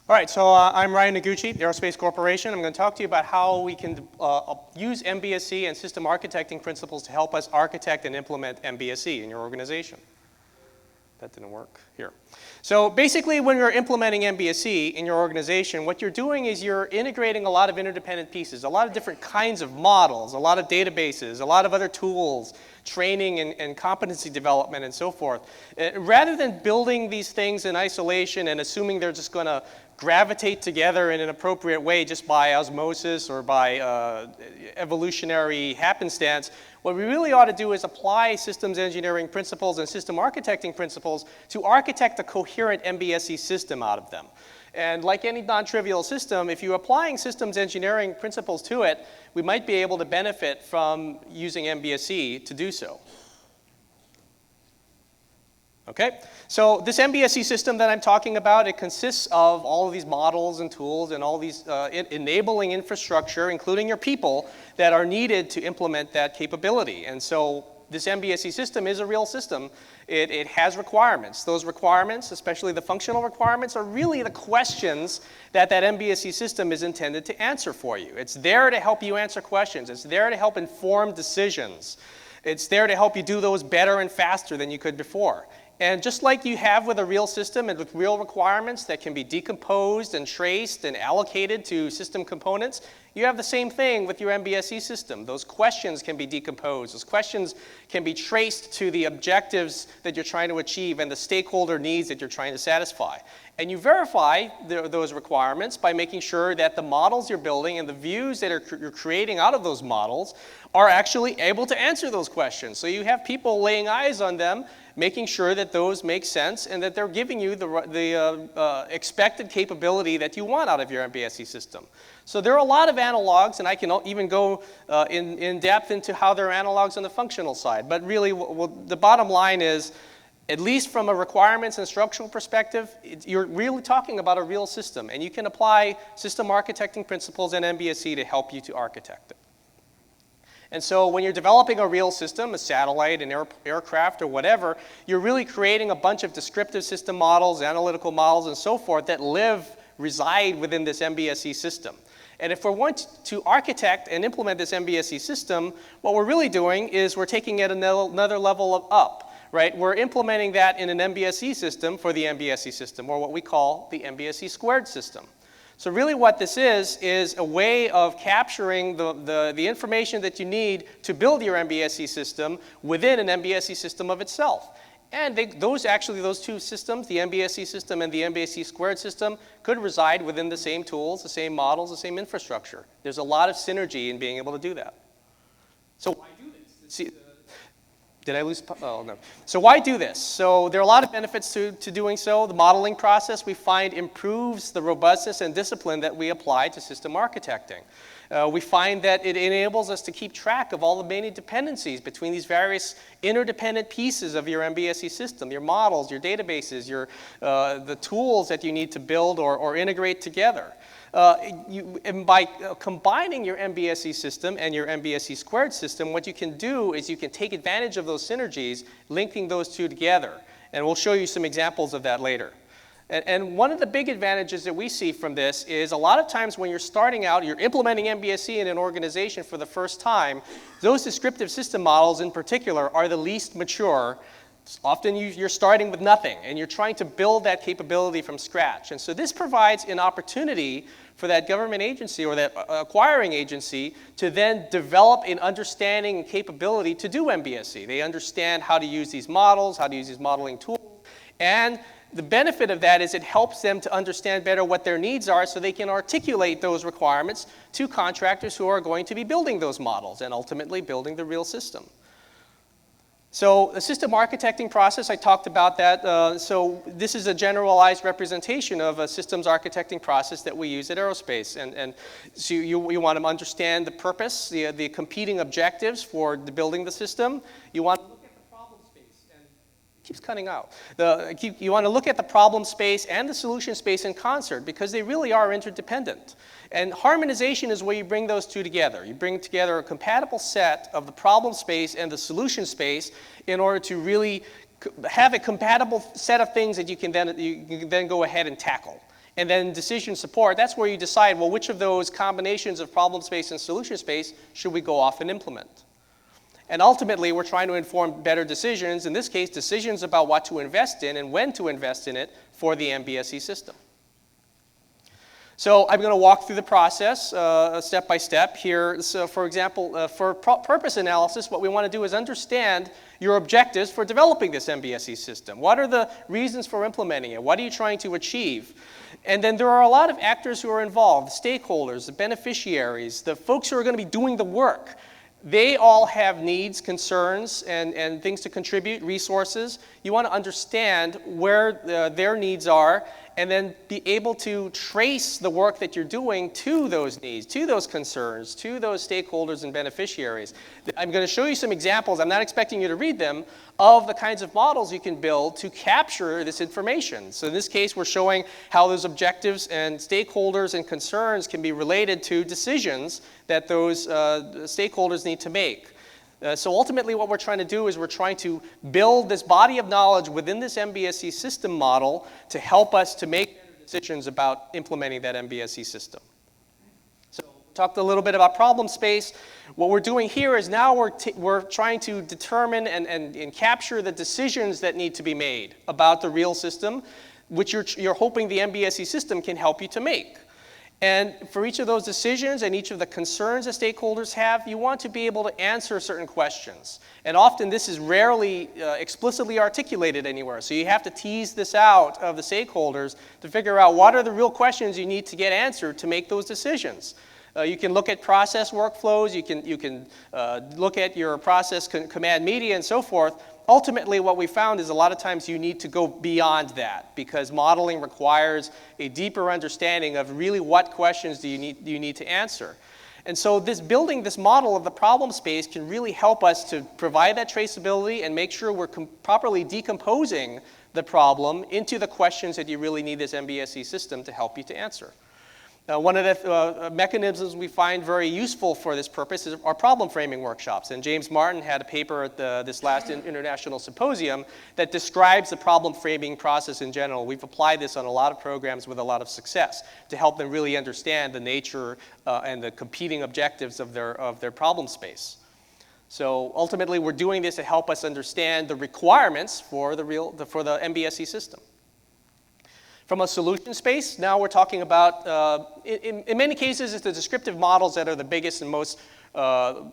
All right, so I'm Ryan Noguchi, Aerospace Corporation. I'm going to talk to you about how we can use MBSE and system architecting principles to help us architect and implement MBSE in your organization. That didn't work. Here. So basically, when you're implementing MBSE in your organization, what you're doing is you're integrating a lot of interdependent pieces, a lot of different kinds of models, a lot of databases, a lot of other tools, training and competency development and so forth. Rather than building these things in isolation and assuming they're just going to gravitate together in an appropriate way just by osmosis or by evolutionary happenstance, what we really ought to do is apply systems engineering principles and system architecting principles to architect a coherent MBSE system out of them. And like any non-trivial system, if you're applying systems engineering principles to it, we might be able to benefit from using MBSE to do so. Okay, so this MBSE system that I'm talking about, it consists of all of these models and tools and all these enabling infrastructure, including your people, that are needed to implement that capability. And so this MBSE system is a real system. It has requirements. Those requirements, especially the functional requirements, are really the questions that MBSE system is intended to answer for you. It's there to help you answer questions. It's there to help inform decisions. It's there to help you do those better and faster than you could before. And just like you have with a real system and with real requirements that can be decomposed and traced and allocated to system components, you have the same thing with your MBSE system. Those questions can be decomposed. Those questions can be traced to the objectives that you're trying to achieve and the stakeholder needs that you're trying to satisfy. And you verify those requirements by making sure that the models you're building and the views that you're creating out of those models are actually able to answer those questions. So you have people laying eyes on them, making sure that those make sense and that they're giving you the expected capability that you want out of your MBSE system. So there are a lot of analogs, and I can even go in depth into how there are analogs on the functional side. But really, the bottom line is, at least from a requirements and structural perspective, you're really talking about a real system, and you can apply system architecting principles and MBSE to help you to architect it. And so when you're developing a real system, a satellite, an aircraft, or whatever, you're really creating a bunch of descriptive system models, analytical models, and so forth that reside within this MBSE system. And if we want to architect and implement this MBSE system, what we're really doing is we're taking it another level up. Right? We're implementing that in an MBSE system for the MBSE system, or what we call the MBSE squared system. So really what this is a way of capturing the information that you need to build your MBSE system within an MBSE system of itself. And those two systems, the MBSE system and the MBSE squared system, could reside within the same tools, the same models, the same infrastructure. There's a lot of synergy in being able to do that. So why do this? Did I lose? Oh, no. So why do this? So there are a lot of benefits to doing so. The modeling process, we find, improves the robustness and discipline that we apply to system architecting. We find that it enables us to keep track of all the many dependencies between these various interdependent pieces of your MBSE system, your models, your databases, the tools that you need to build or integrate together. And by combining your MBSE system and your MBSE squared system, what you can do is you can take advantage of those synergies, linking those two together. And we'll show you some examples of that later. And one of the big advantages that we see from this is a lot of times when you're starting out, you're implementing MBSE in an organization for the first time, those descriptive system models in particular are the least mature. Often you're starting with nothing, and you're trying to build that capability from scratch. And so this provides an opportunity for that government agency or that acquiring agency to then develop an understanding and capability to do MBSE. They understand how to use these models, how to use these modeling tools, and the benefit of that is it helps them to understand better what their needs are so they can articulate those requirements to contractors who are going to be building those models and ultimately building the real system. So the system architecting process, I talked about that. So this is a generalized representation of a systems architecting process that we use at Aerospace. And so you want to understand the purpose, the competing objectives for building the system. You want to look at the problem space, and it keeps cutting out. You want to look at the problem space and the solution space in concert because they really are interdependent. And harmonization is where you bring those two together. You bring together a compatible set of the problem space and the solution space in order to really have a compatible set of things that you can then go ahead and tackle. And then decision support, that's where you decide, well, which of those combinations of problem space and solution space should we go off and implement? And ultimately, we're trying to inform better decisions, in this case, decisions about what to invest in and when to invest in it for the MBSE system. So I'm going to walk through the process step by step here. So for example, for purpose analysis, what we want to do is understand your objectives for developing this MBSE system. What are the reasons for implementing it? What are you trying to achieve? And then there are a lot of actors who are involved, the stakeholders, the beneficiaries, the folks who are going to be doing the work. They all have needs, concerns, and things to contribute, resources. You want to understand where their needs are and then be able to trace the work that you're doing to those needs, to those concerns, to those stakeholders and beneficiaries. I'm going to show you some examples, I'm not expecting you to read them, of the kinds of models you can build to capture this information. So in this case, we're showing how those objectives and stakeholders and concerns can be related to decisions that those stakeholders need to make. So ultimately what we're trying to do is we're trying to build this body of knowledge within this MBSE system model to help us to make decisions about implementing that MBSE system. So we talked a little bit about problem space. What we're doing here is now we're trying to determine and capture the decisions that need to be made about the real system, which you're hoping the MBSE system can help you to make. And for each of those decisions and each of the concerns that stakeholders have, you want to be able to answer certain questions. And often this is rarely explicitly articulated anywhere. So you have to tease this out of the stakeholders to figure out what are the real questions you need to get answered to make those decisions. You can look at process workflows, you can look at your process command media and so forth. Ultimately, what we found is a lot of times you need to go beyond that because modeling requires a deeper understanding of really what questions do you need to answer. And so building this model of the problem space can really help us to provide that traceability and make sure we're properly decomposing the problem into the questions that you really need this MBSE system to help you to answer. One of the mechanisms we find very useful for this purpose is our problem framing workshops. And James Martin had a paper at this last international symposium that describes the problem framing process in general. We've applied this on a lot of programs with a lot of success to help them really understand the nature and the competing objectives of their problem space. So ultimately, we're doing this to help us understand the requirements for the MBSE system. From a solution space, now we're talking about, in many cases, it's the descriptive models that are the biggest and most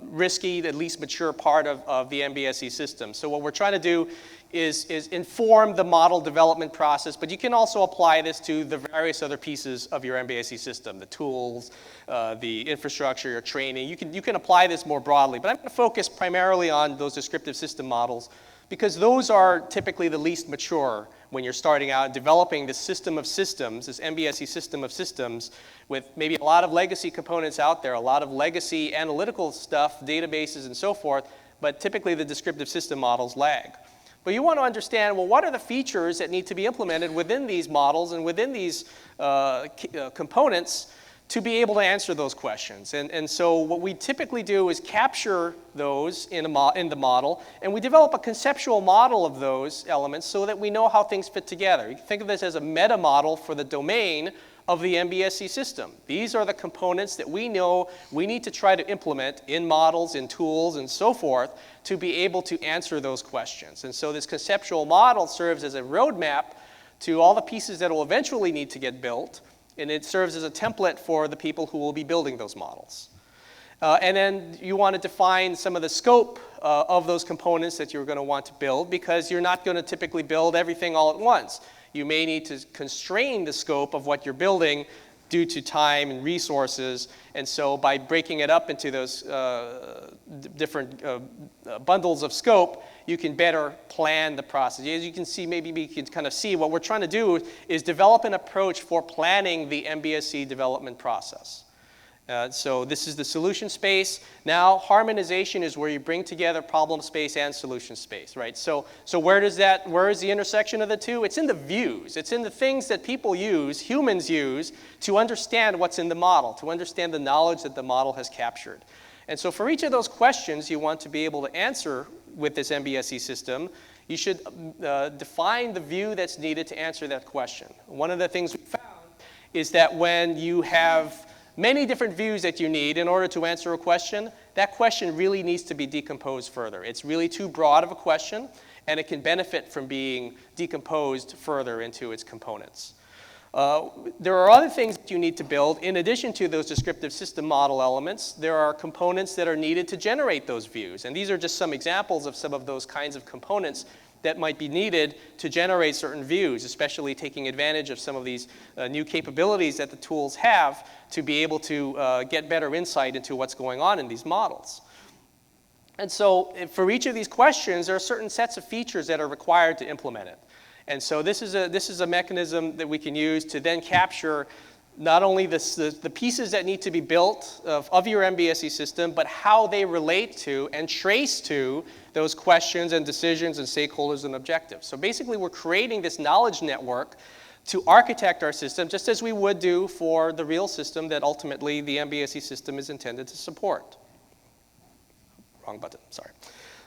risky, the least mature part of the MBSE system. So what we're trying to do is inform the model development process, but you can also apply this to the various other pieces of your MBSE system, the tools, the infrastructure, your training. You can apply this more broadly, but I'm going to focus primarily on those descriptive system models because those are typically the least mature when you're starting out developing this system of systems, this MBSE system of systems with maybe a lot of legacy components out there, a lot of legacy analytical stuff, databases and so forth, but typically the descriptive system models lag. But you want to understand, well, what are the features that need to be implemented within these models and within these components to be able to answer those questions. And so what we typically do is capture those in the model, and we develop a conceptual model of those elements so that we know how things fit together. You can think of this as a meta model for the domain of the MBSE system. These are the components that we know we need to try to implement in models, in tools, and so forth to be able to answer those questions. And so this conceptual model serves as a roadmap to all the pieces that will eventually need to get built, and it serves as a template for the people who will be building those models. And then you want to define some of the scope of those components that you're going to want to build because you're not going to typically build everything all at once. You may need to constrain the scope of what you're building due to time and resources. And so by breaking it up into those different bundles of scope, you can better plan the process. As you can see, maybe we can kind of see what we're trying to do is develop an approach for planning the MBSE development process. So this is the solution space. Now harmonization is where you bring together problem space and solution space, right? So where is the intersection of the two? It's in the views. It's in the things that people use, humans use, to understand what's in the model, to understand the knowledge that the model has captured. And so for each of those questions you want to be able to answer with this MBSE system, you should define the view that's needed to answer that question. One of the things we found is that when you have many different views that you need in order to answer a question, that question really needs to be decomposed further. It's really too broad of a question, and it can benefit from being decomposed further into its components. There are other things that you need to build. In addition to those descriptive system model elements, there are components that are needed to generate those views. And these are just some examples of some of those kinds of components that might be needed to generate certain views, especially taking advantage of some of these new capabilities that the tools have to be able to get better insight into what's going on in these models. And so for each of these questions, there are certain sets of features that are required to implement it. And so this is a mechanism that we can use to then capture not only the pieces that need to be built of your MBSE system, but how they relate to and trace to those questions and decisions and stakeholders and objectives. So basically, we're creating this knowledge network to architect our system just as we would do for the real system that ultimately the MBSE system is intended to support. Wrong button, sorry.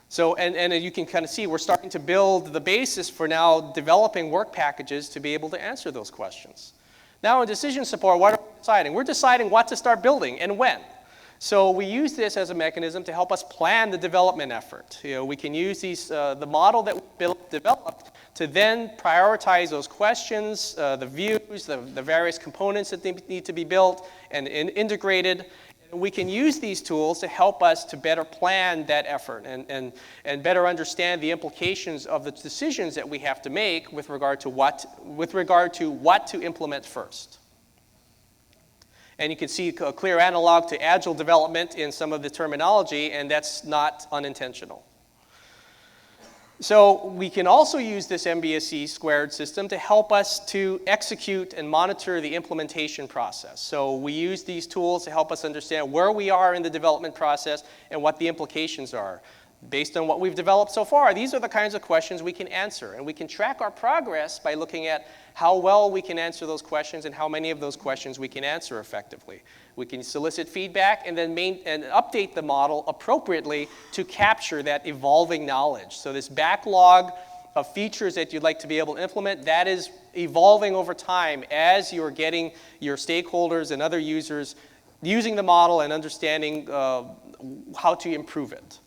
So, and you can kind of see we're starting to build the basis for now developing work packages to be able to answer those questions. Now in decision support, what are we deciding? We're deciding what to start building and when. So we use this as a mechanism to help us plan the development effort. You know, we can use these, the model that we developed to then prioritize those questions, the views, the various components that need to be built and integrated. We can use these tools to help us to better plan that effort and better understand the implications of the decisions that we have to make with regard to what to implement first. And you can see a clear analog to agile development in some of the terminology, and that's not unintentional. So we can also use this MBSE squared system to help us to execute and monitor the implementation process. So we use these tools to help us understand where we are in the development process and what the implications are. Based on what we've developed so far, these are the kinds of questions we can answer. And we can track our progress by looking at how well we can answer those questions and how many of those questions we can answer effectively. We can solicit feedback and then update the model appropriately to capture that evolving knowledge. So this backlog of features that you'd like to be able to implement, that is evolving over time as you're getting your stakeholders and other users using the model and understanding how to improve it.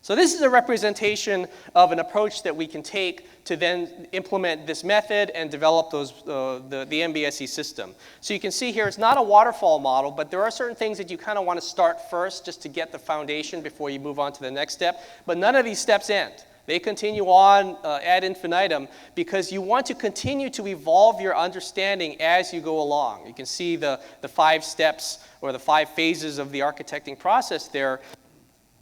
So this is a representation of an approach that we can take to then implement this method and develop the MBSE system. So you can see here it's not a waterfall model, but there are certain things that you kind of want to start first just to get the foundation before you move on to the next step. But none of these steps end. They continue on ad infinitum because you want to continue to evolve your understanding as you go along. You can see the 5 steps or the 5 phases of the architecting process there.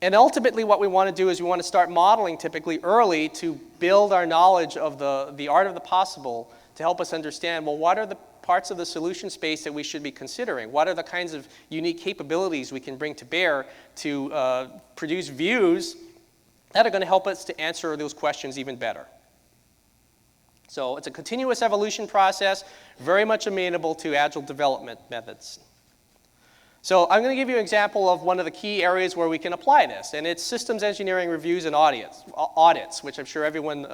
And ultimately what we want to do is we want to start modeling typically early to build our knowledge of the art of the possible to help us understand, well, what are the parts of the solution space that we should be considering? What are the kinds of unique capabilities we can bring to bear to produce views that are going to help us to answer those questions even better? So it's a continuous evolution process, very much amenable to agile development methods. So I'm going to give you an example of one of the key areas where we can apply this, and it's systems engineering reviews and audits, which I'm sure everyone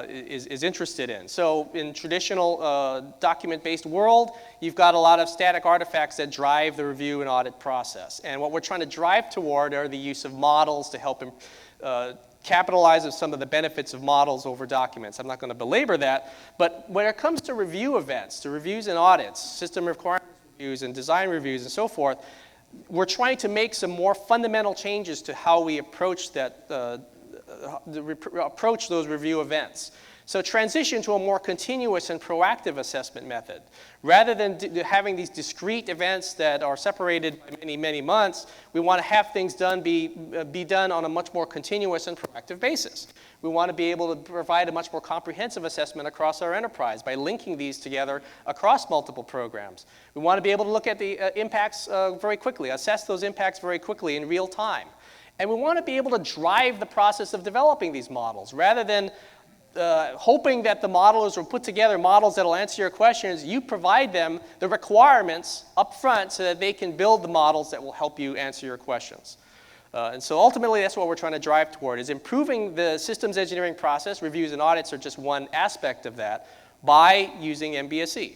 is interested in. So in traditional document-based world, you've got a lot of static artifacts that drive the review and audit process. And what we're trying to drive toward are the use of models to help capitalize on some of the benefits of models over documents. I'm not going to belabor that, but when it comes to review events, to reviews and audits, system requirements reviews and design reviews and so forth, we're trying to make some more fundamental changes to how we approach approach those review events. So transition to a more continuous and proactive assessment method. Rather than having these discrete events that are separated by many, many months, we want to have things be done on a much more continuous and proactive basis. We want to be able to provide a much more comprehensive assessment across our enterprise by linking these together across multiple programs. We want to be able to look at the impacts very quickly, assess those impacts very quickly in real time. And we want to be able to drive the process of developing these models rather than hoping that the modelers will put together models that will answer your questions. You provide them the requirements up front so that they can build the models that will help you answer your questions. And so ultimately, that's what we're trying to drive toward, is improving the systems engineering process. Reviews and audits are just one aspect of that by using MBSE.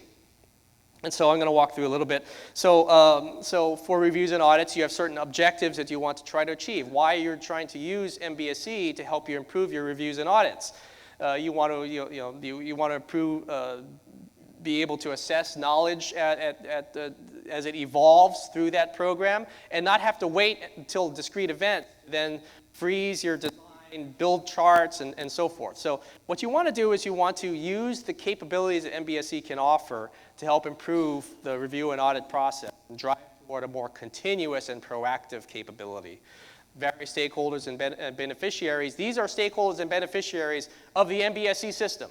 And so I'm going to walk through a little bit. So, so for reviews and audits, you have certain objectives that you want to try to achieve. Why you're trying to use MBSE to help you improve your reviews and audits. You want to, you want to improve, be able to assess knowledge as it evolves through that program, and not have to wait until a discrete event, then freeze your design, build charts, and so forth. So what you want to do is you want to use the capabilities that MBSE can offer to help improve the review and audit process and drive toward a more continuous and proactive capability. Various stakeholders and beneficiaries. These are stakeholders and beneficiaries of the MBSE system.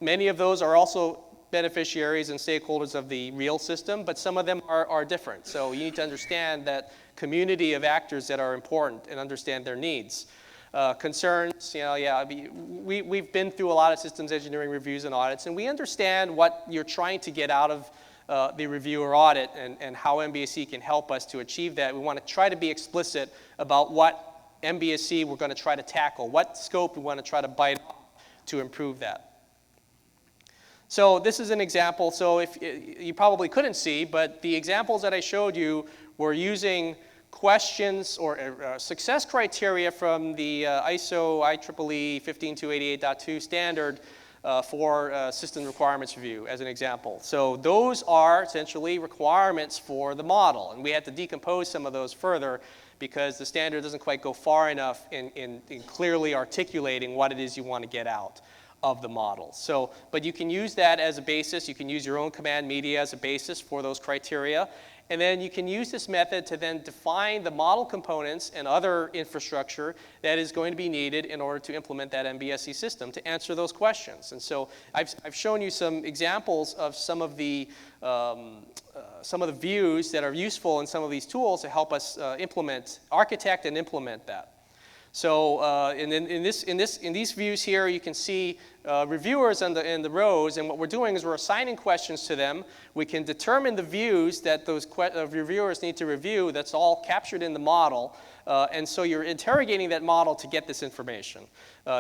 Many of those are also beneficiaries and stakeholders of the real system, but some of them are different. So you need to understand that community of actors that are important and understand their needs. Concerns, we've been through a lot of systems engineering reviews and audits, and we understand what you're trying to get out of the review or audit and how MBSE can help us to achieve that. We want to try to be explicit about what MBSE we're going to try to tackle, what scope we want to try to bite off to improve that. So this is an example. So if you probably couldn't see, but the examples that I showed you were using questions or success criteria from the ISO IEEE 15288.2 standard for system requirements review as an example. So those are essentially requirements for the model, and we had to decompose some of those further because the standard doesn't quite go far enough in clearly articulating what it is you want to get out of the model. So, but you can use that as a basis. You can use your own command media as a basis for those criteria. And then you can use this method to then define the model components and other infrastructure that is going to be needed in order to implement that MBSE system to answer those questions. And so I've shown you some examples of some of the views that are useful in some of these tools to help us architect and implement that. So in these views here, you can see reviewers in the rows, and what we're doing is we're assigning questions to them. We can determine the views that those reviewers need to review. That's all captured in the model, and so you're interrogating that model to get this information.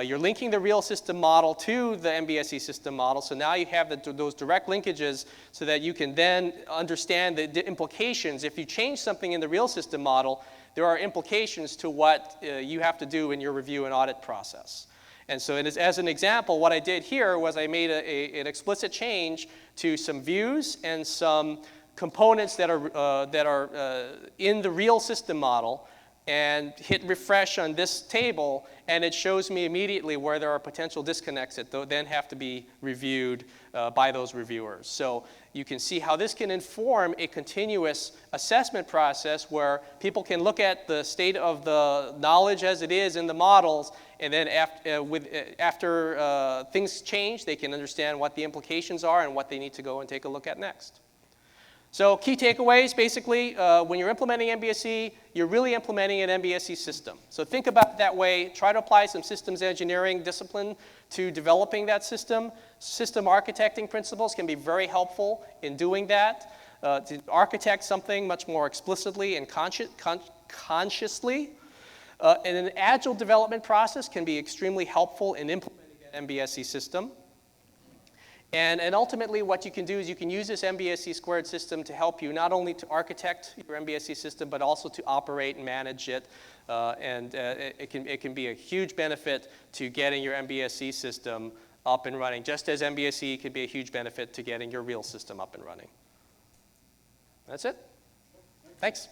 You're linking the real system model to the MBSE system model, so now you have those direct linkages so that you can then understand the implications. If you change something in the real system model, there are implications to what you have to do in your review and audit process. And so as an example, what I did here was I made an explicit change to some views and some components that are in the real system model, and hit refresh on this table, and it shows me immediately where there are potential disconnects that then have to be reviewed by those reviewers. So you can see how this can inform a continuous assessment process where people can look at the state of the knowledge as it is in the models, and then after things change, they can understand what the implications are and what they need to go and take a look at next. So key takeaways, basically, when you're implementing MBSE, you're really implementing an MBSE system. So think about it that way. Try to apply some systems engineering discipline to developing that system. System architecting principles can be very helpful in doing that. To architect something much more explicitly and consciously. And an agile development process can be extremely helpful in implementing an MBSE system. And ultimately, what you can do is you can use this MBSE squared system to help you not only to architect your MBSE system, but also to operate and manage it. It can be a huge benefit to getting your MBSE system up and running, just as MBSE could be a huge benefit to getting your real system up and running. That's it. Thanks.